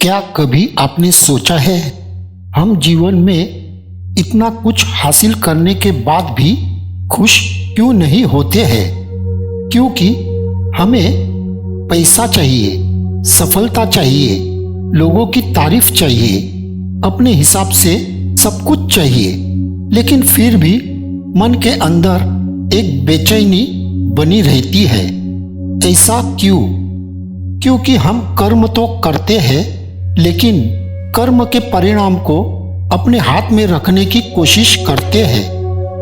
क्या कभी आपने सोचा है हम जीवन में इतना कुछ हासिल करने के बाद भी खुश क्यों नहीं होते हैं? क्योंकि हमें पैसा चाहिए, सफलता चाहिए, लोगों की तारीफ चाहिए, अपने हिसाब से सब कुछ चाहिए, लेकिन फिर भी मन के अंदर एक बेचैनी बनी रहती है। ऐसा क्यों? क्योंकि हम कर्म तो करते हैं, लेकिन कर्म के परिणाम को अपने हाथ में रखने की कोशिश करते हैं।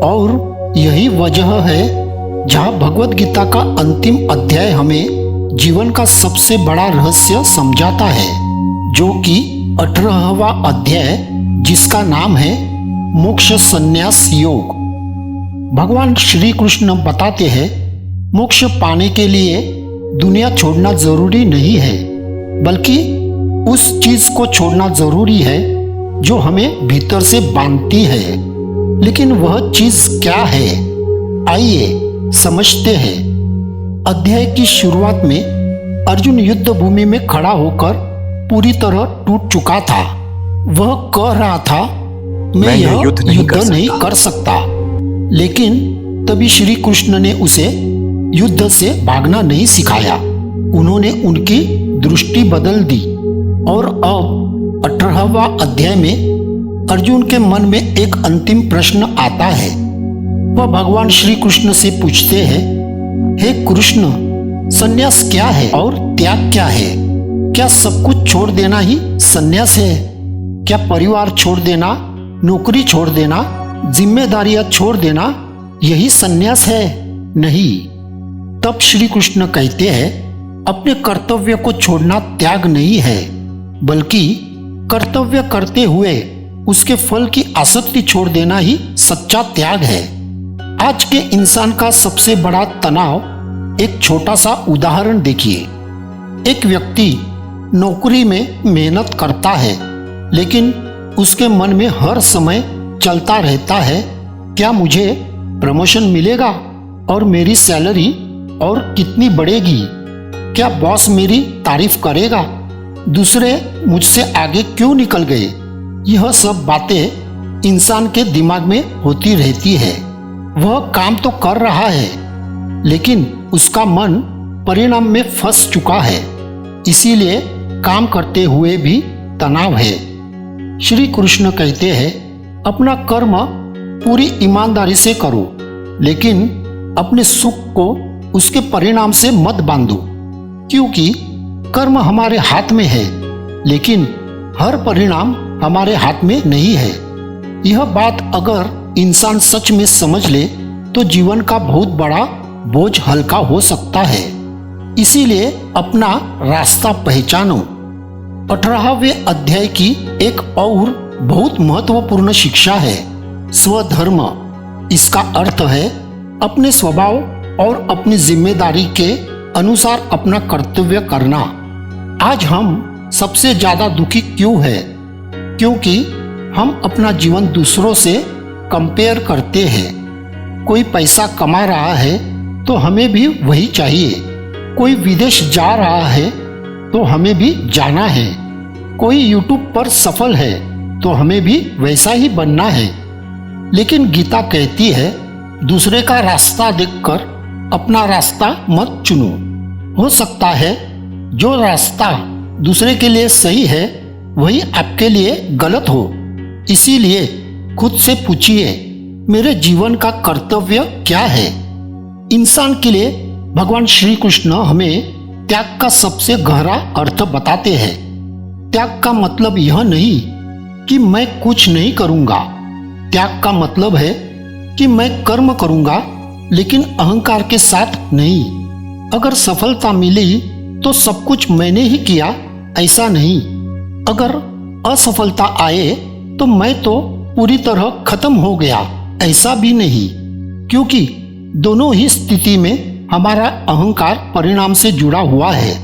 और यही वजह है जहाँ भगवत गीता का अंतिम अध्याय हमें जीवन का सबसे बड़ा रहस्य समझाता है, जो कि 18वां अध्याय, जिसका नाम है मोक्ष संन्यास योग। भगवान श्री कृष्ण बताते हैं मोक्ष पाने के लिए दुनिया छोड़ना जरूरी नहीं है, बल्कि उस चीज को छोड़ना जरूरी है जो हमें भीतर से बांधती है। लेकिन वह चीज क्या है? आइए समझते हैं। अध्याय की शुरुआत में अर्जुन युद्ध भूमि में खड़ा होकर पूरी तरह टूट चुका था। वह कह रहा था, मैं यह युद्ध नहीं कर सकता। लेकिन तभी श्री कृष्ण ने उसे युद्ध से भागना नहीं सिखाया। उन्होंने उनकी दृष्टि बदल दी और अब 18वां अध्याय में अर्जुन के मन में एक अंतिम प्रश्न आता है। वह भगवान श्री कृष्ण से पूछते हैं, हे कृष्ण, संन्यास क्या है और त्याग क्या है? क्या सब कुछ छोड़ देना ही संन्यास है? क्या परिवार छोड़ देना, नौकरी छोड़ देना, जिम्मेदारियां छोड़ देना यही संन्यास है? नहीं। तब श्री कृष्ण कहते हैं, अपने कर्तव्य को छोड़ना त्याग नहीं है, बल्कि कर्तव्य करते हुए उसके फल की आसक्ति छोड़ देना ही सच्चा त्याग है। आज के इंसान का सबसे बड़ा तनाव एक छोटा सा उदाहरण देखिए। एक व्यक्ति नौकरी में मेहनत करता है, लेकिन उसके मन में हर समय चलता रहता है, क्या मुझे प्रमोशन मिलेगा और मेरी सैलरी और कितनी बढ़ेगी? क्या बॉस मेरी तारीफ करेगा? दूसरे मुझसे आगे क्यों निकल गए? यह सब बातें इंसान के दिमाग में होती रहती है। वह काम तो कर रहा है, लेकिन उसका मन परिणाम में फंस चुका है, इसीलिए काम करते हुए भी तनाव है। श्री कृष्ण कहते हैं, अपना कर्म पूरी ईमानदारी से करो, लेकिन अपने सुख को उसके परिणाम से मत बांधो। क्योंकि कर्म हमारे हाथ में है, लेकिन हर परिणाम हमारे हाथ में नहीं है। यह बात अगर इंसान सच में समझ ले तो जीवन का बहुत बड़ा बोझ हल्का हो सकता है। इसीलिए अपना रास्ता पहचानो। 18वें अध्याय की एक और बहुत महत्वपूर्ण शिक्षा है, स्वधर्म। इसका अर्थ है अपने स्वभाव और अपनी जिम्मेदारी के अनुसार अपना कर्तव्य करना। आज हम सबसे ज्यादा दुखी क्यों है? क्योंकि हम अपना जीवन दूसरों से कंपेयर करते हैं। कोई पैसा कमा रहा है तो हमें भी वही चाहिए। कोई विदेश जा रहा है तो हमें भी जाना है। कोई यूट्यूब पर सफल है तो हमें भी वैसा ही बनना है। लेकिन गीता कहती है, दूसरे का रास्ता देखकर अपना रास्ता मत चुनो। हो सकता है जो रास्ता दूसरे के लिए सही है वही आपके लिए गलत हो। इसीलिए खुद से पूछिए, मेरे जीवन का कर्तव्य क्या है? इंसान के लिए भगवान श्री कृष्ण हमें त्याग का सबसे गहरा अर्थ बताते हैं। त्याग का मतलब यह नहीं कि मैं कुछ नहीं करूंगा। त्याग का मतलब है कि मैं कर्म करूंगा, लेकिन अहंकार के साथ नहीं। अगर सफलता मिली तो सब कुछ मैंने ही किया, ऐसा नहीं। अगर असफलता आए तो मैं तो पूरी तरह खत्म हो गया, ऐसा भी नहीं। क्योंकि दोनों ही स्थिति में हमारा अहंकार परिणाम से जुड़ा हुआ है।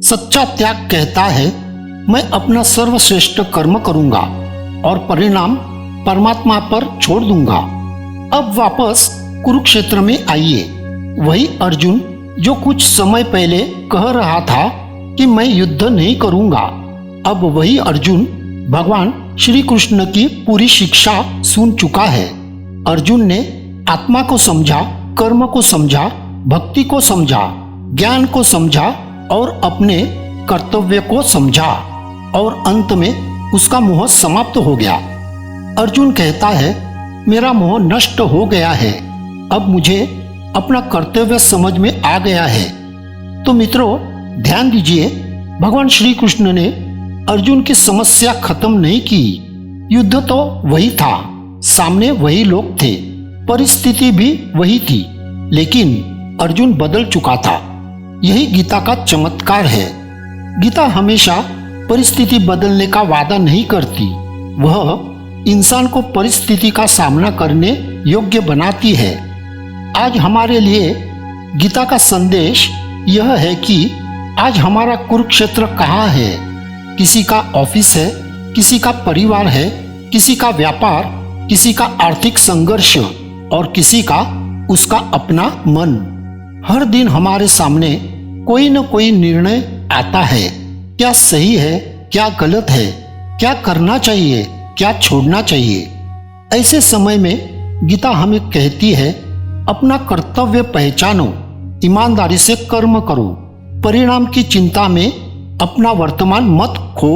सच्चा त्याग कहता है, मैं अपना सर्वश्रेष्ठ कर्म करूंगा और परिणाम परमात्मा पर छोड़ दूंगा। अब वापस कुरुक्षेत्र में आइए। वही अर्जुन जो कुछ समय पहले कह रहा था कि मैं युद्ध नहीं करूंगा, अब वही अर्जुन भगवान श्री कृष्ण की पूरी शिक्षा सुन चुका है। अर्जुन ने आत्मा को समझा, कर्म को समझा, भक्ति को समझा, ज्ञान को समझा और अपने कर्तव्य को समझा और अंत में उसका मोह समाप्त हो गया। अर्जुन कहता है, मेरा मोह नष्ट हो गया है, अब मुझे अपना कर्तव्य समझ में आ गया है। तो मित्रों, ध्यान दीजिए, भगवान श्री कृष्ण ने अर्जुन की समस्या खत्म नहीं की। युद्ध तो वही था, सामने वही लोग थे, परिस्थिति भी वही थी, लेकिन अर्जुन बदल चुका था। यही गीता का चमत्कार है। गीता हमेशा परिस्थिति बदलने का वादा नहीं करती, वह इंसान को परिस्थिति का सामना करने योग्य बनाती है। आज हमारे लिए गीता का संदेश यह है कि आज हमारा कुरुक्षेत्र कहाँ है। किसी का ऑफिस है, किसी का परिवार है, किसी का व्यापार, किसी का आर्थिक संघर्ष और किसी का उसका अपना मन। हर दिन हमारे सामने कोई न कोई निर्णय आता है। क्या सही है, क्या गलत है, क्या करना चाहिए, क्या छोड़ना चाहिए। ऐसे समय में गीता हमें कहती है, अपना कर्तव्य पहचानो, ईमानदारी से कर्म करो, परिणाम की चिंता में अपना वर्तमान मत खो,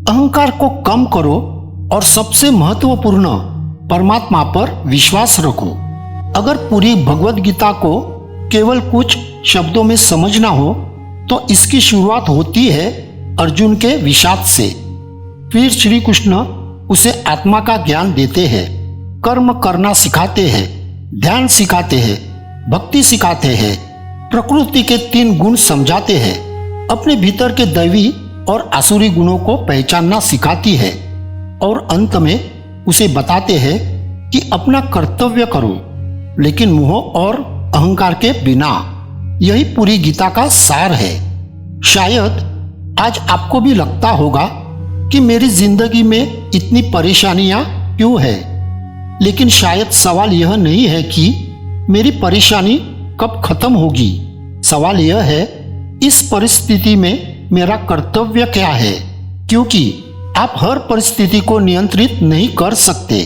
अहंकार को कम करो और सबसे महत्वपूर्ण परमात्मा पर विश्वास रखो। अगर पूरी भगवत गीता को केवल कुछ शब्दों में समझना हो तो इसकी शुरुआत होती है अर्जुन के विषाद से। फिर श्री कृष्ण उसे आत्मा का ज्ञान देते हैं, कर्म करना सिखाते हैं, ध्यान सिखाते हैं, भक्ति सिखाते हैं, प्रकृति के 3 गुण समझाते हैं, अपने भीतर के दैवी और आसुरी गुणों को पहचानना सिखाती है और अंत में उसे बताते हैं कि अपना कर्तव्य करो, लेकिन मोह और अहंकार के बिना। यही पूरी गीता का सार है। शायद आज आपको भी लगता होगा कि मेरी जिंदगी में इतनी परेशानियां क्यों है, लेकिन शायद सवाल यह नहीं है कि मेरी परेशानी कब खत्म होगी। सवाल यह है, इस परिस्थिति में मेरा कर्तव्य क्या है, क्योंकि आप हर परिस्थिति को नियंत्रित नहीं कर सकते।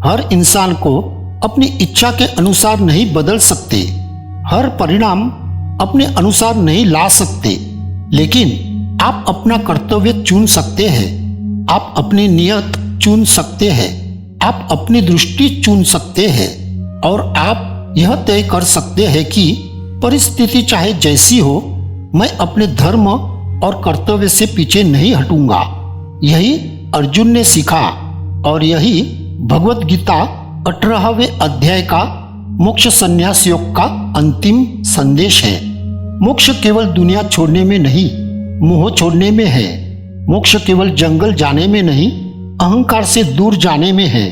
हर इंसान को अपनी इच्छा के अनुसार नहीं बदल सकते, हर परिणाम अपने अनुसार नहीं ला सकते, लेकिन आप अपना कर्तव्य चुन सकते हैं, आप अपनी नियत चुन सकते हैं, आप अपनी दृष्टि चुन सकते हैं और आप यह तय कर सकते हैं कि परिस्थिति चाहे जैसी हो, मैं अपने धर्म और कर्तव्य से पीछे नहीं हटूंगा। यही अर्जुन ने सीखा और यही भगवत गीता 18वें अध्याय का मोक्ष संन्यास योग का अंतिम संदेश है। मोक्ष केवल दुनिया छोड़ने में नहीं, मोह छोड़ने में है। मोक्ष केवल जंगल जाने में नहीं, अहंकार से दूर जाने में है।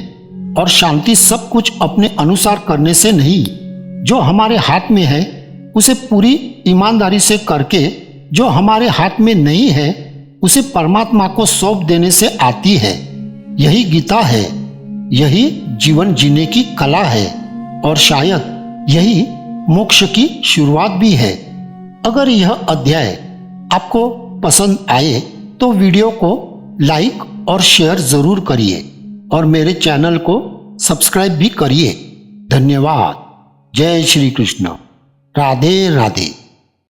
और शांति सब कुछ अपने अनुसार करने से नहीं, जो हमारे हाथ में है उसे पूरी ईमानदारी से करके, जो हमारे हाथ में नहीं है उसे परमात्मा को सौंप देने से आती है। यही गीता है, यही जीवन जीने की कला है और शायद यही मोक्ष की शुरुआत भी है। अगर यह अध्याय आपको पसंद आए तो वीडियो को लाइक और शेयर जरूर करिए और मेरे चैनल को सब्सक्राइब भी करिए। धन्यवाद। जय श्री कृष्ण। राधे राधे।